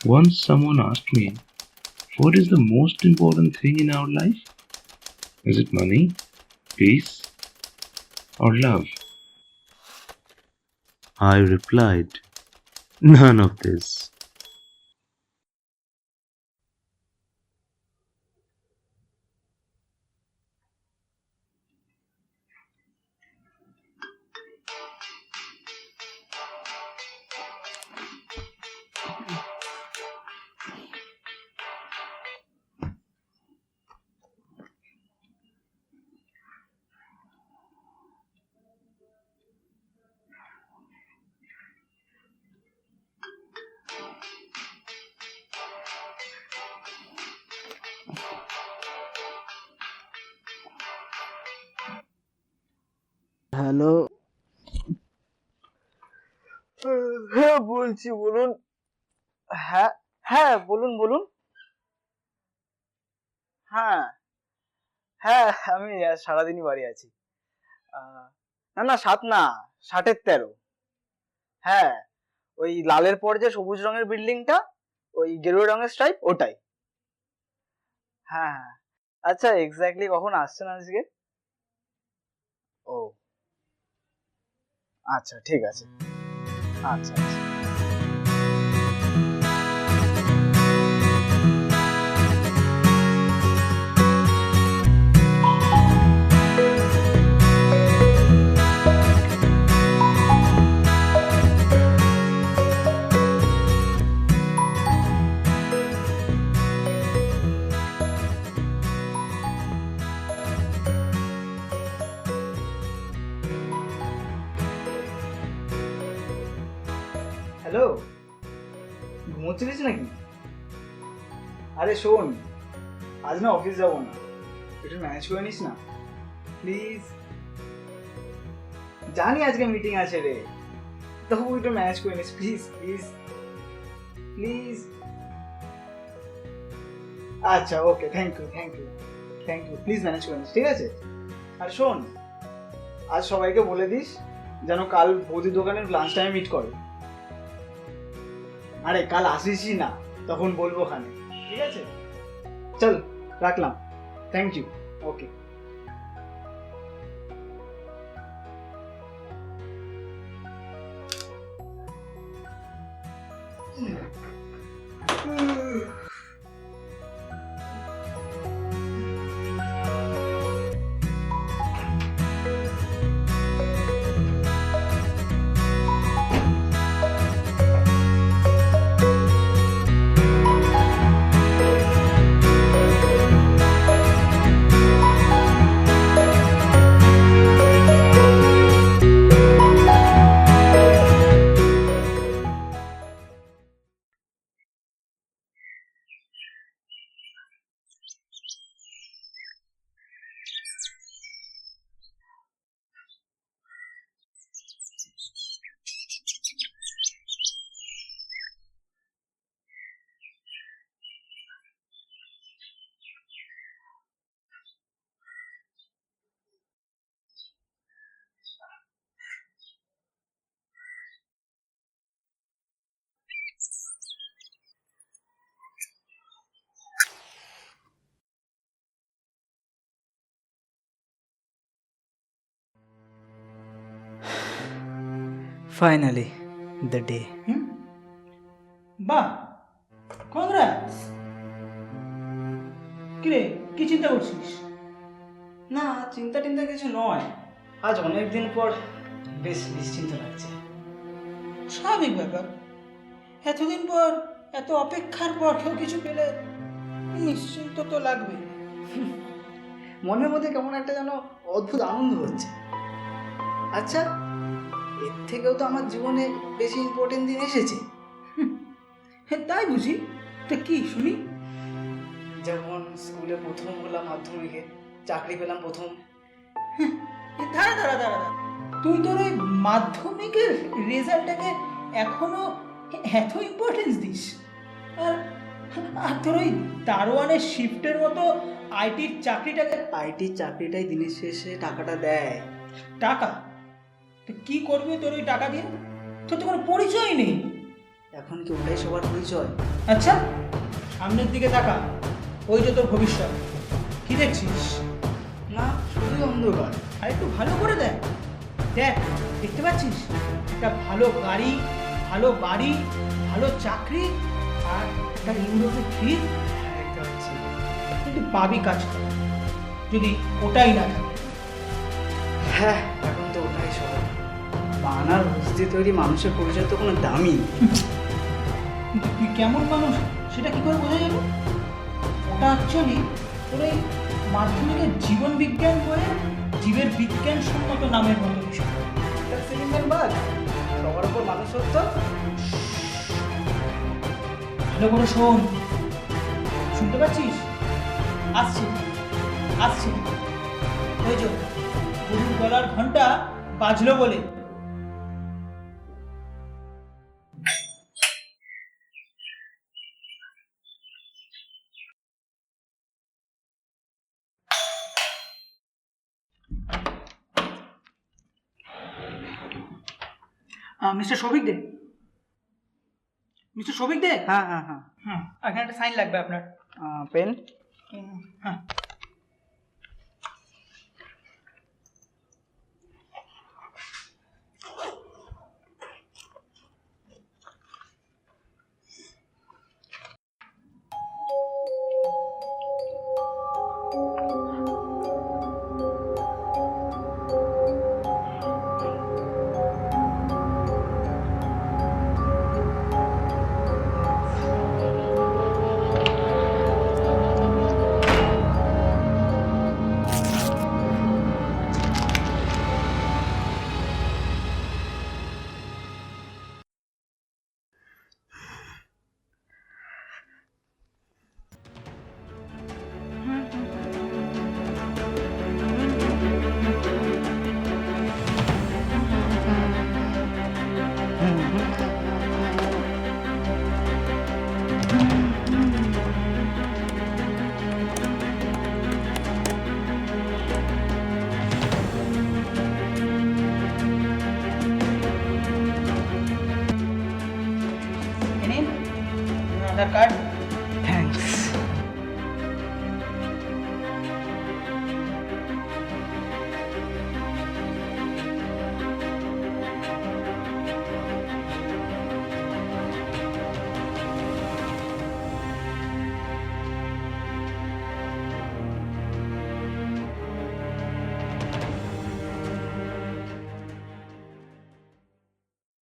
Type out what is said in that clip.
Once someone asked me, what is the most important thing in our life? Is it money, peace, or love? I replied, none of this. Hello. হ্যাঁ বলছি, বলুন। হ্যাঁ, হ্যাঁ বলুন বলুন। হ্যাঁ, হ্যাঁ আমি সারাদিনই বাড়ি আছি। না না, ৭ না, ৬০-এর ১৩। হ্যাঁ, ওই লালের পর যে সবুজ রঙের বিল্ডিংটা, ওই গেরুয়া রঙের স্ট্রাইপ ওটাই। হ্যাঁ হ্যাঁ। আচ্ছা, এক্স্যাক্টলি কখন আসছেন আজকে? ও আচ্ছা, ঠিক আছে। আচ্ছা আচ্ছা। হ্যালো, ঘুমোচ্ছিলিস নাকি? আরে শোন, আজ না অফিস যাবো না, একটু ম্যানেজ করে নিস না প্লিজ। জানি আজকে মিটিং আছে রে, তবু একটু ম্যানেজ করে নিস প্লিজ প্লিজ প্লিজ। আচ্ছা okay, thank you thank you thank you, please manage করে নিস, ঠিক আছে? আর শোন, আজ সবাইকে বলে দিস যেন কাল বৌদির দোকানে লাঞ্চ টাইমে মিট করে। আরে কাল আসিসই না, তখন বলবো ওখানে, ঠিক আছে? চল, রাখলাম। Thank you. Okay. Finally, the day. বাহ, কংগ্রাটস। কিরে, কি চিন্তা করছিস? না, চিন্তা টিন্তা কিছু নয়, আজ অনেকদিন পর বেশ নিশ্চিন্ত লাগছে। স্বাভাবিক ব্যাপার, এতদিন পর, এত অপেক্ষার পর কেউ কিছু পেলে নিশ্চিন্ত তো লাগবে। মনের মধ্যে কেমন একটা যেন অদ্ভুত আনন্দ হচ্ছে। আচ্ছা, এর থেকেও তো আমার জীবনে বেশি ইম্পর্টেন্ট দিন এসেছে। হ্যাঁ, তাই বুঝি? তা কি শুনি? যেমন স্কুলে প্রথম হলাম মাধ্যমিকে, চাকরি পেলাম প্রথম। দাঁড়া দাঁড়া দাঁড়া দাঁড়া। তুই তোর ওই মাধ্যমিকের রেজাল্টটাকে এখনো এত ইম্পর্টেন্স দিস? আর আর তোর ওই দারোয়ানের শিফটের মতো আইটির চাকরিটাকে। আইটির চাকরিটাই দিনের শেষে টাকাটা দেয়। টাকা? তো কি করবি তোর ওই টাকা দিয়ে? তোর তো কোনো পরিচয় নেই। এখন কি ওটাই সবার পরিচয়? আচ্ছা, সামনের দিকে তাকা, ওই যে তোর ভবিষ্যৎ। কি দেখছিস? না, শুধুই অন্ধকার। আর একটু ভালো করে দেখ। দেখ, দেখতে পাচ্ছিস একটা ভালো গাড়ি, ভালো বাড়ি, ভালো চাকরি আর একটা ইউরোপে ট্রিপ। দেখতে পাচ্ছি। কিন্তু পাবি কাজ কর, যদি ওটাই না থাকে। হ্যাঁ, এখন তো ওটাই সবার। বানার বুঝতে তৈরি মানুষের পরিচয় তো কোনো দামই নেই। কিন্তু তুই কেমন মানুষ সেটা কি করে বোঝা যাবে? ওটা অ্যাকচুয়ালি তোর এই মাধ্যমিকের জীবন বিজ্ঞান বইয়ের জীবের বিজ্ঞান সম্মত নামের মতো বিষয়। সবার উপর মানুষ সত্য। ভালো করে শোন, শুনতে পাচ্ছিস? আসছি আসছি, ওই যে গরুর গলার ঘন্টা বাজলো বলে। মিস্টার শফিক দে, মিস্টার শফিক দে। হ্যাঁ হ্যাঁ হ্যাঁ। হ্যাঁ, এখানে একটা সাইন লাগবে আপনার। পেন। হ্যাঁ, এ নিন আধার কার্ড। থ্যাঙ্কস।